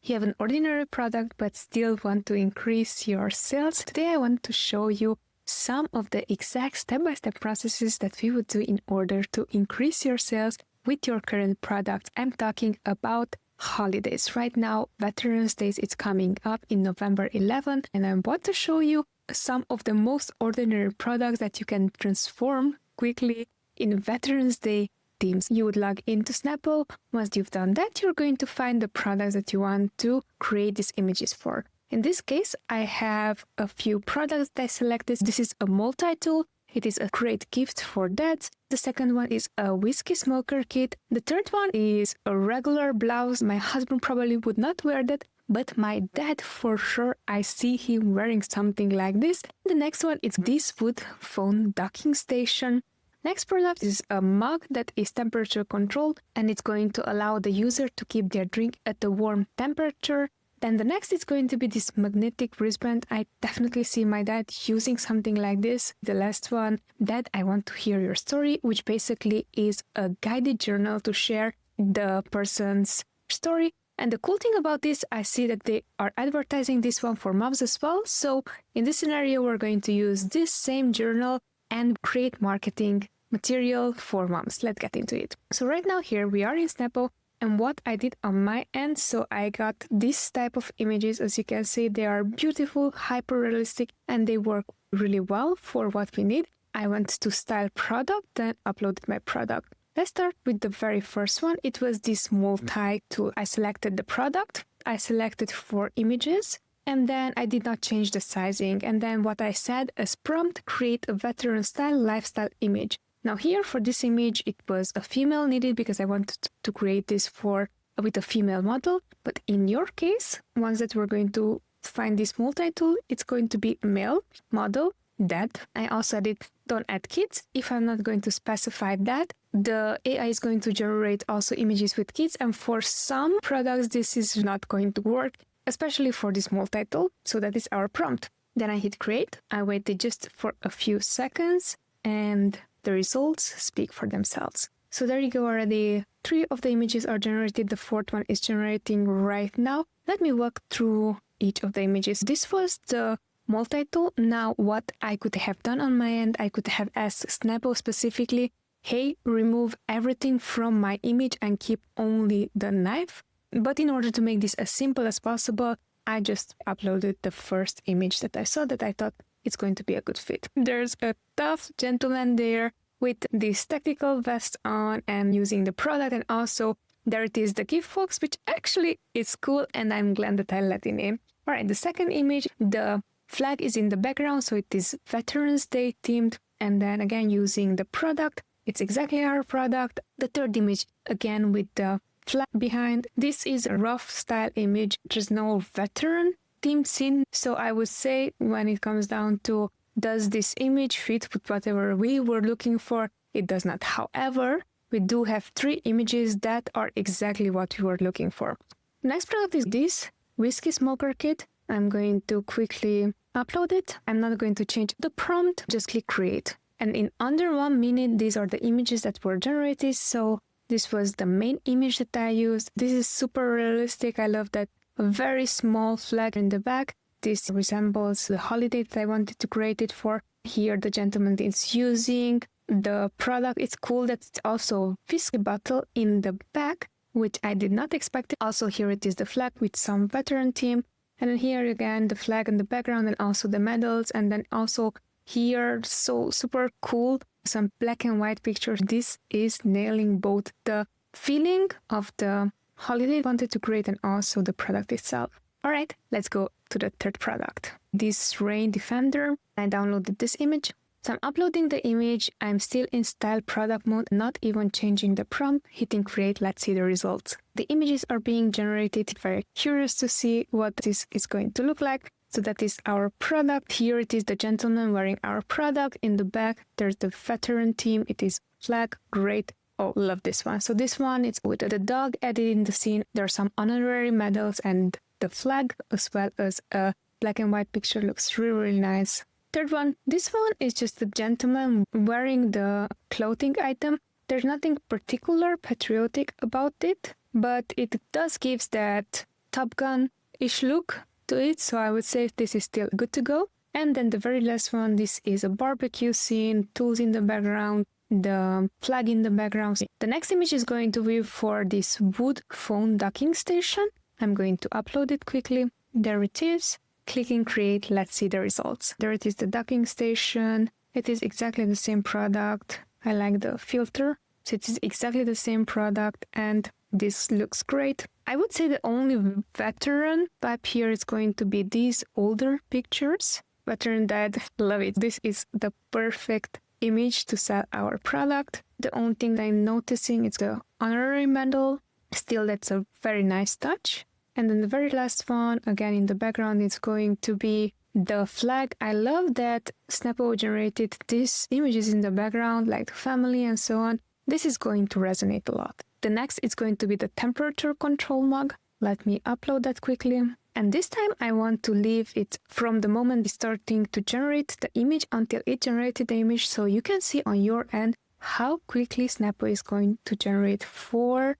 you have an ordinary product but still want to increase your sales. Today I want to show you some of the exact step-by-step processes that we would do in order to increase your sales with your current product. I'm talking about holidays. Right now, Veterans Day is coming up in November 11th, and I want to show you some of the most ordinary products that you can transform quickly in Veterans Day themes. You would log into Snappo. Once you've done that, you're going to find the products that you want to create these images for. In this case, I have a few products that I selected. This is a multi-tool. It is a great gift for dads. The second one is a whiskey smoker kit. The third one is a regular blouse. My husband probably would not wear that, but my dad for sure, I see him wearing something like this. The next one is this wood phone docking station. Next product is a mug that is temperature controlled, and it's going to allow the user to keep their drink at a warm temperature. Then the next is going to be this magnetic wristband. I definitely see my dad using something like this. The last one, Dad, I want to hear your story, which basically is a guided journal to share the person's story. And the cool thing about this, I see that they are advertising this one for moms as well. So in this scenario, we're going to use this same journal and create marketing material for moms. Let's get into it. So right now here we are in Snappo. And what I did on my end, so I got this type of images. As you can see, they are beautiful, hyper-realistic, and they work really well for what we need. I went to style product, then uploaded my product. Let's start with the very first one. It was this multi-tool. I selected the product, I selected 4 images, and then I did not change the sizing. And then what I said as prompt, create a veteran style lifestyle image. Now here for this image, it was a female needed because I wanted to create this with a female model. But in your case, once that we're going to find this multi-tool, it's going to be a male model, dad. I also did don't add kids. If I'm not going to specify that, the AI is going to generate also images with kids. And for some products, this is not going to work, especially for this multi-tool. So that is our prompt. Then I hit create. I waited just for a few seconds and the results speak for themselves. So there you go already. 3 of the images are generated. The 4th one is generating right now. Let me walk through each of the images. This was the multi-tool. Now what I could have done on my end, I could have asked Snappo specifically, hey, remove everything from my image and keep only the knife. But in order to make this as simple as possible, I just uploaded the first image that I saw that I thought it's going to be a good fit. There's a tough gentleman there with this tactical vest on and using the product, and also there it is, the gift box, which actually is cool, and I'm glad that I let it in. All right, the second image, the flag is in the background, so it is Veterans Day themed, and then again using the product, it's exactly our product. The third image, again with the flag behind. This is a rough style image. There's no veteran theme scene, so I would say when it comes down to does this image fit with whatever we were looking for, it does not. However, we do have 3 images that are exactly what we were looking for. Next product is this whiskey smoker kit. I'm going to quickly upload it. I'm not going to change the prompt, just click create. And in under 1 minute, these are the images that were generated. So this was the main image that I used. This is super realistic. I love that. A very small flag in the back. This resembles the holiday that I wanted to create it for. Here the gentleman is using the product. It's cool that it's also a whiskey bottle in the back, which I did not expect. Also here it is the flag with some veteran theme. And then here again the flag in the background and also the medals. And then also here, so super cool, some black and white pictures. This is nailing both the feeling of the holiday I wanted to create and also the product itself. All right, let's go to the third product. This rain defender. I downloaded this image. So I'm uploading the image. I'm still in style product mode, not even changing the prompt, hitting create. Let's see the results. The images are being generated. Very curious to see what this is going to look like. So that is our product. Here it is the gentleman wearing our product. In the back, there's the veteran theme. It is flag. Great. Oh, love this one. So this one, it's with the dog added in the scene. There are some honorary medals and the flag, as well as a black and white picture. Looks really, really nice. Third one, this one is just the gentleman wearing the clothing item. There's nothing particular patriotic about it, but it does give that Top Gun-ish look to it, so I would say this is still good to go. And then the very last one, this is a barbecue scene, tools in the background, the flag in the background. The next image is going to be for this wood phone docking station. I'm going to upload it quickly. There it is. Clicking create, let's see the results. There it is, the docking station. It is exactly the same product. I like the filter. So it is exactly the same product and this looks great. I would say the only veteran vibe here is going to be these older pictures. Veteran dad, love it. This is the perfect image to sell our product. The only thing that I'm noticing is the honorary medal. Still, that's a very nice touch. And then the very last one, again in the background, is going to be the flag. I love that Snappo generated these images in the background, like the family and so on. This is going to resonate a lot. The next is going to be the temperature control mug. Let me upload that quickly. And this time I want to leave it from the moment it's starting to generate the image until it generated the image, so you can see on your end how quickly Snappo is going to generate 4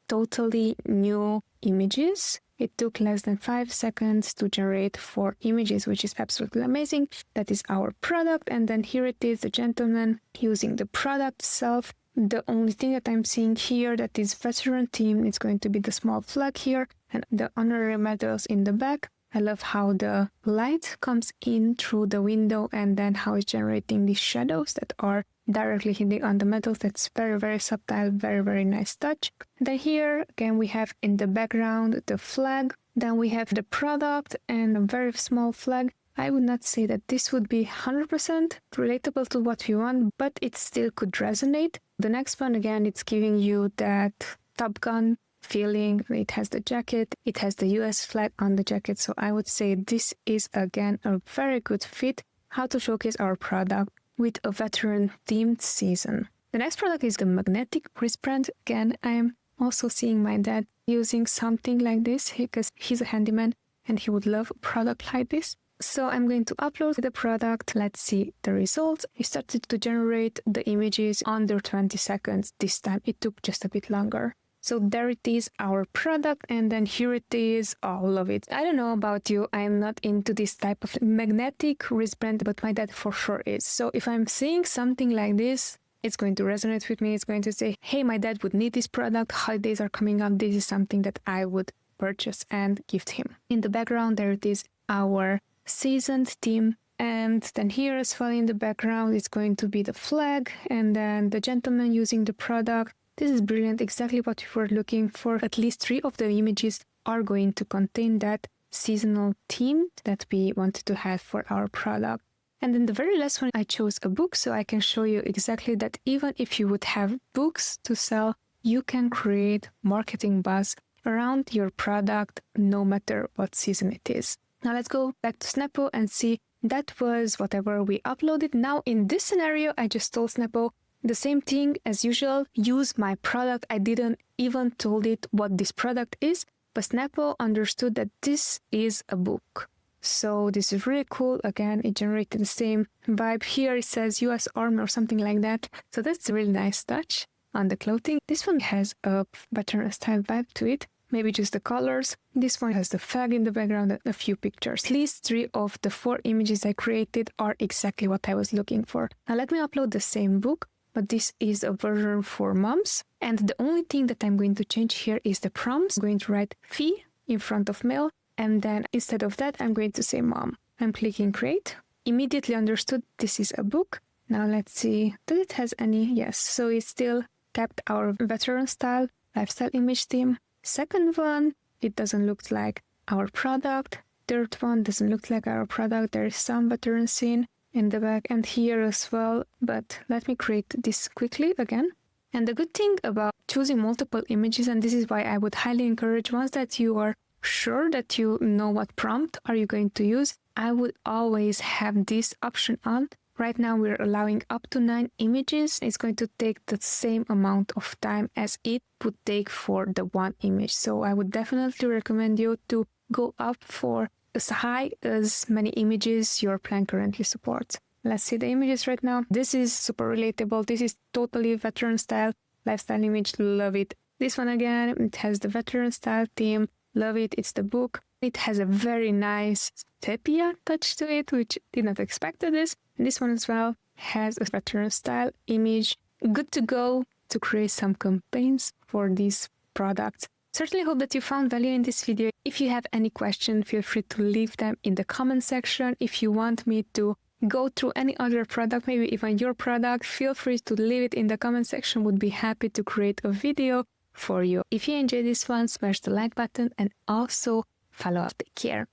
totally new images. It took less than 5 seconds to generate 4 images, which is absolutely amazing. That is our product. And then here it is, the gentleman using the product itself. The only thing that I'm seeing here that is veteran team is going to be the small flag here and the honorary medals in the back. I love how the light comes in through the window and then how it's generating these shadows that are directly hitting on the medals. That's very, very subtle, very, very nice touch. Then here, again, we have in the background the flag. Then we have the product and a very small flag. I would not say that this would be 100% relatable to what we want, but it still could resonate. The next one, again, it's giving you that Top Gun feeling. It has the jacket, it has the US flag on the jacket. So I would say this is, again, a very good fit, how to showcase our product with a veteran themed season. The next product is the magnetic wristband. Again, I'm also seeing my dad using something like this because he's a handyman and he would love a product like this. So I'm going to upload the product. Let's see the results. It started to generate the images under 20 seconds. This time it took just a bit longer. So there it is, our product, and then here it is, all of it. I don't know about you, I'm not into this type of magnetic wristband, but my dad for sure is. So if I'm seeing something like this, it's going to resonate with me. It's going to say, hey, my dad would need this product. Holidays are coming up. This is something that I would purchase and gift him. In the background, there it is, our seasoned team. And then here as well in the background, it's going to be the flag and then the gentleman using the product. This is brilliant, exactly what we were looking for. At least 3 of the images are going to contain that seasonal theme that we wanted to have for our product. And then the very last one, I chose a book, so I can show you exactly that even if you would have books to sell, you can create marketing buzz around your product no matter what season it is. Now let's go back to Snappo and see that was whatever we uploaded. Now in this scenario, I just told Snappo the same thing as usual, use my product. I didn't even told it what this product is, but Snappo understood that this is a book. So this is really cool. Again, it generated the same vibe. Here it says US Army or something like that. So that's a really nice touch on the clothing. This one has a veteran style vibe to it. Maybe just the colors. This one has the flag in the background and a few pictures. At least 3 of the 4 images I created are exactly what I was looking for. Now let me upload the same book, but this is a version for moms. And the only thing that I'm going to change here is the prompts. I'm going to write fee in front of mail. And then instead of that, I'm going to say mom. I'm clicking create. Immediately understood this is a book. Now let's see, does it has any? Yes, so it still kept our veteran style, lifestyle image theme. Second one, it doesn't look like our product. Third one doesn't look like our product. There is some veteran scene in the back and here as well. But let me create this quickly again. And the good thing about choosing multiple images, and this is why I would highly encourage, once that you are sure that you know what prompt are you going to use, I would always have this option on. Right now we're allowing up to 9 images. It's going to take the same amount of time as it would take for the 1 image. So I would definitely recommend you to go up for as high as many images your plan currently supports. Let's see the images right now. This is super relatable. This is totally veteran style, lifestyle image. Love it. This one again, it has the veteran style theme. Love it. It's the book. It has a very nice sepia touch to it, which did not expect this. And this one as well has a pattern style image. Good to go to create some campaigns for these products. Certainly hope that you found value in this video. If you have any question, feel free to leave them in the comment section. If you want me to go through any other product, maybe even your product, feel free to leave it in the comment section. Would be happy to create a video for you. If you enjoyed this one, smash the like button and also follow up. Take care.